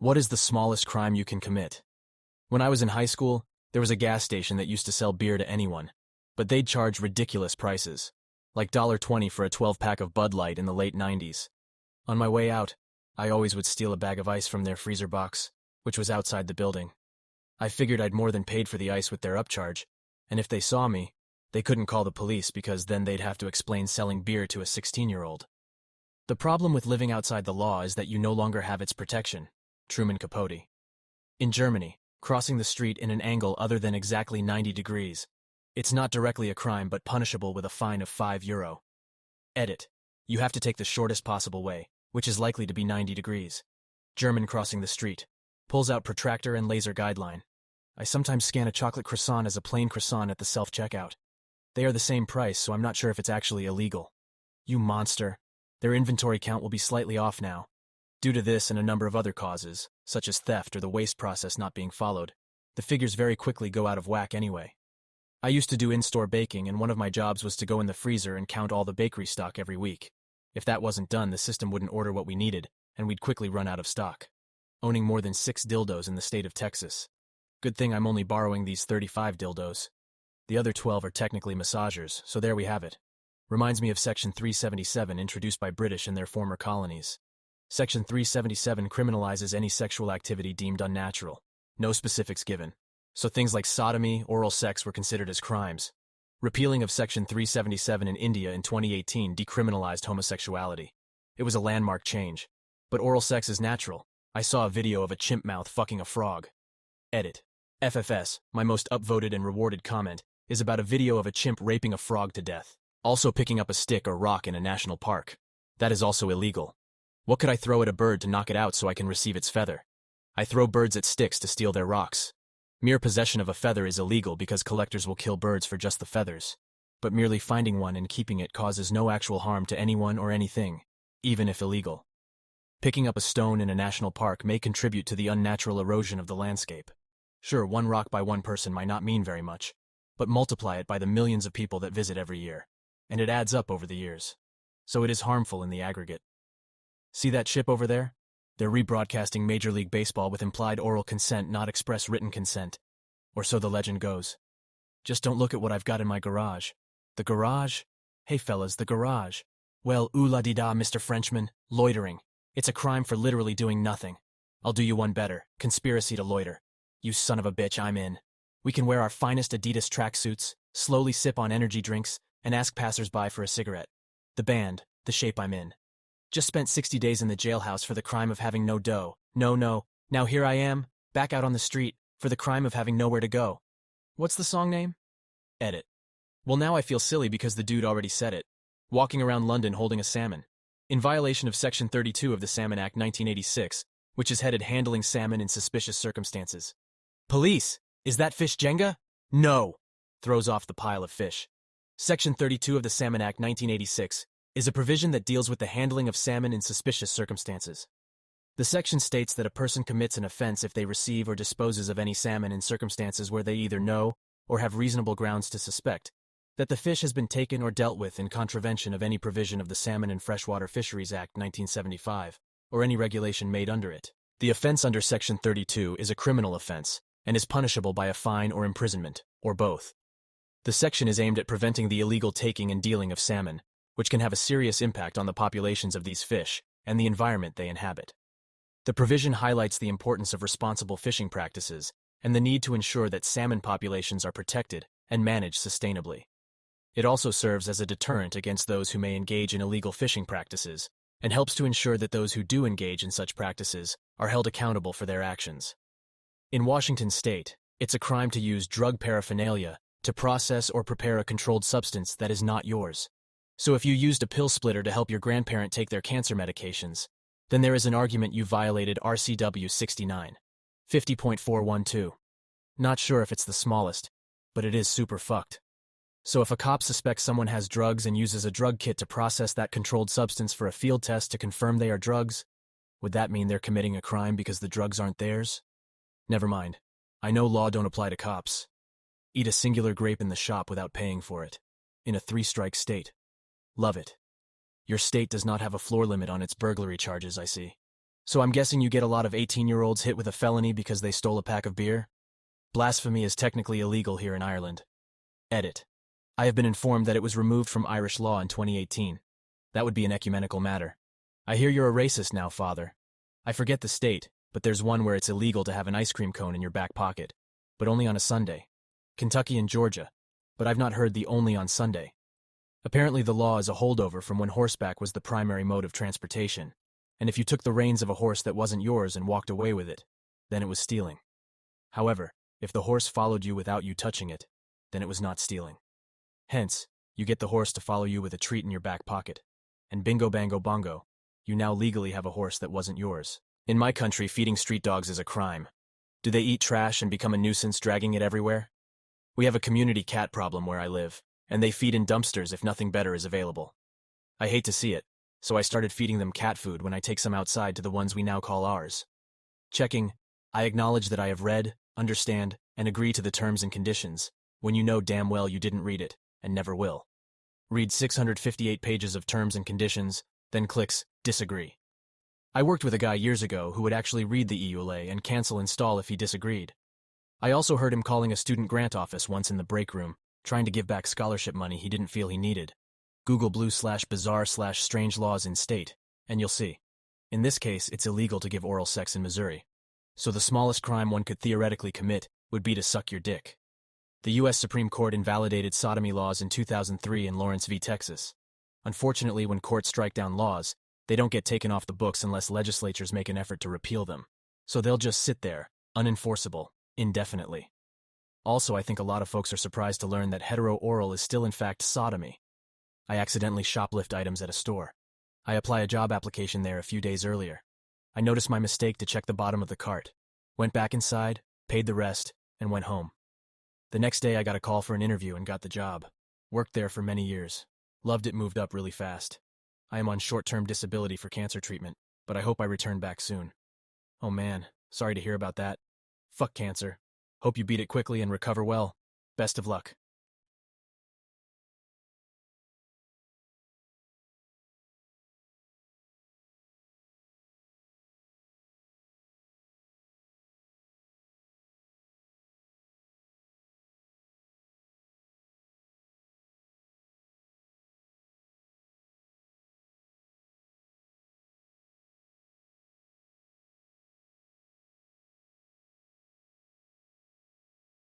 What is the smallest crime you can commit? When I was in high school, there was a gas station that used to sell beer to anyone, but they'd charge ridiculous prices, like $1.20 for a 12-pack of Bud Light in the late 90s. On my way out, I always would steal a bag of ice from their freezer box, which was outside the building. I figured I'd more than paid for the ice with their upcharge, and if they saw me, they couldn't call the police because then they'd have to explain selling beer to a 16-year-old. The problem with living outside the law is that you no longer have its protection. Truman Capote. In Germany, crossing the street in an angle other than exactly 90 degrees. It's not directly a crime but punishable with a fine of €5. Edit. You have to take the shortest possible way, which is likely to be 90 degrees. German crossing the street. Pulls out protractor and laser guideline. I sometimes scan a chocolate croissant as a plain croissant at the self-checkout. They are the same price, so I'm not sure if it's actually illegal. You monster. Their inventory count will be slightly off now. Due to this and a number of other causes, such as theft or the waste process not being followed, the figures very quickly go out of whack anyway. I used to do in-store baking, and one of my jobs was to go in the freezer and count all the bakery stock every week. If that wasn't done, the system wouldn't order what we needed, and we'd quickly run out of stock. Owning more than 6 dildos in the state of Texas. Good thing I'm only borrowing these 35 dildos. The other 12 are technically massagers, so there we have it. Reminds me of Section 377 introduced by British in their former colonies. Section 377 criminalizes any sexual activity deemed unnatural. No specifics given. So things like sodomy, oral sex were considered as crimes. Repealing of Section 377 in India in 2018 decriminalized homosexuality. It was a landmark change. But oral sex is natural. I saw a video of a chimp mouth fucking a frog. Edit. FFS, my most upvoted and rewarded comment, is about a video of a chimp raping a frog to death. Also picking up a stick or rock in a national park. That is also illegal. What could I throw at a bird to knock it out so I can receive its feather? I throw birds at sticks to steal their rocks. Mere possession of a feather is illegal because collectors will kill birds for just the feathers. But merely finding one and keeping it causes no actual harm to anyone or anything, even if illegal. Picking up a stone in a national park may contribute to the unnatural erosion of the landscape. Sure, one rock by one person might not mean very much, but multiply it by the millions of people that visit every year, and it adds up over the years. So it is harmful in the aggregate. See that ship over there? They're rebroadcasting Major League Baseball with implied oral consent, not express written consent. Or so the legend goes. Just don't look at what I've got in my garage. The garage? Hey fellas, the garage. Well, ooh-la-dee-da, Mr. Frenchman. Loitering. It's a crime for literally doing nothing. I'll do you one better. Conspiracy to loiter. You son of a bitch, I'm in. We can wear our finest Adidas tracksuits, slowly sip on energy drinks, and ask passersby for a cigarette. The band, the shape I'm in. Just spent 60 days in the jailhouse for the crime of having no dough. No. Now here I am, back out on the street, for the crime of having nowhere to go. What's the song name? Edit. Well, now I feel silly because the dude already said it. Walking around London holding a salmon. In violation of Section 32 of the Salmon Act 1986, which is headed Handling Salmon in Suspicious Circumstances. Police! Is that fish Jenga? No! Throws off the pile of fish. Section 32 of the Salmon Act 1986 is a provision that deals with the handling of salmon in suspicious circumstances. The section states that a person commits an offense if they receive or disposes of any salmon in circumstances where they either know or have reasonable grounds to suspect that the fish has been taken or dealt with in contravention of any provision of the Salmon and Freshwater Fisheries Act 1975, or any regulation made under it. The offense under Section 32 is a criminal offense and is punishable by a fine or imprisonment, or both. The section is aimed at preventing the illegal taking and dealing of salmon, which can have a serious impact on the populations of these fish and the environment they inhabit. The provision highlights the importance of responsible fishing practices and the need to ensure that salmon populations are protected and managed sustainably. It also serves as a deterrent against those who may engage in illegal fishing practices and helps to ensure that those who do engage in such practices are held accountable for their actions. In Washington state, it's a crime to use drug paraphernalia to process or prepare a controlled substance that is not yours. So if you used a pill splitter to help your grandparent take their cancer medications, then there is an argument you violated RCW 69. 50.412. Not sure if it's the smallest, but it is super fucked. So if a cop suspects someone has drugs and uses a drug kit to process that controlled substance for a field test to confirm they are drugs, would that mean they're committing a crime because the drugs aren't theirs? Never mind. I know law don't apply to cops. Eat a singular grape in the shop without paying for it. In a 3-strike state. Love it. Your state does not have a floor limit on its burglary charges, I see. So I'm guessing you get a lot of 18-year-olds hit with a felony because they stole a pack of beer? Blasphemy is technically illegal here in Ireland. Edit. I have been informed that it was removed from Irish law in 2018. That would be an ecumenical matter. I hear you're a racist now, Father. I forget the state, but there's one where it's illegal to have an ice cream cone in your back pocket, but only on a Sunday. Kentucky and Georgia, but I've not heard the only on Sunday. Apparently the law is a holdover from when horseback was the primary mode of transportation, and if you took the reins of a horse that wasn't yours and walked away with it, then it was stealing. However, if the horse followed you without you touching it, then it was not stealing. Hence, you get the horse to follow you with a treat in your back pocket, and bingo bango bongo, you now legally have a horse that wasn't yours. In my country, feeding street dogs is a crime. Do they eat trash and become a nuisance dragging it everywhere? We have a community cat problem where I live, and they feed in dumpsters if nothing better is available. I hate to see it, so I started feeding them cat food when I take some outside to the ones we now call ours. Checking, I acknowledge that I have read, understand, and agree to the terms and conditions, when you know damn well you didn't read it, and never will. Read 658 pages of terms and conditions, then clicks disagree. I worked with a guy years ago who would actually read the EULA and cancel install if he disagreed. I also heard him calling a student grant office once in the break room, trying to give back scholarship money he didn't feel he needed. Google blue/bizarre/strange laws in state, and you'll see. In this case, it's illegal to give oral sex in Missouri. So the smallest crime one could theoretically commit would be to suck your dick. The U.S. Supreme Court invalidated sodomy laws in 2003 in Lawrence v. Texas. Unfortunately, when courts strike down laws, they don't get taken off the books unless legislatures make an effort to repeal them. So they'll just sit there, unenforceable, indefinitely. Also, I think a lot of folks are surprised to learn that hetero-oral is still in fact sodomy. I accidentally shoplift items at a store. I apply a job application there a few days earlier. I noticed my mistake to check the bottom of the cart, went back inside, paid the rest, and went home. The next day I got a call for an interview and got the job. Worked there for many years. Loved it, moved up really fast. I am on short-term disability for cancer treatment, but I hope I return back soon. Oh man, sorry to hear about that. Fuck cancer. Hope you beat it quickly and recover well. Best of luck.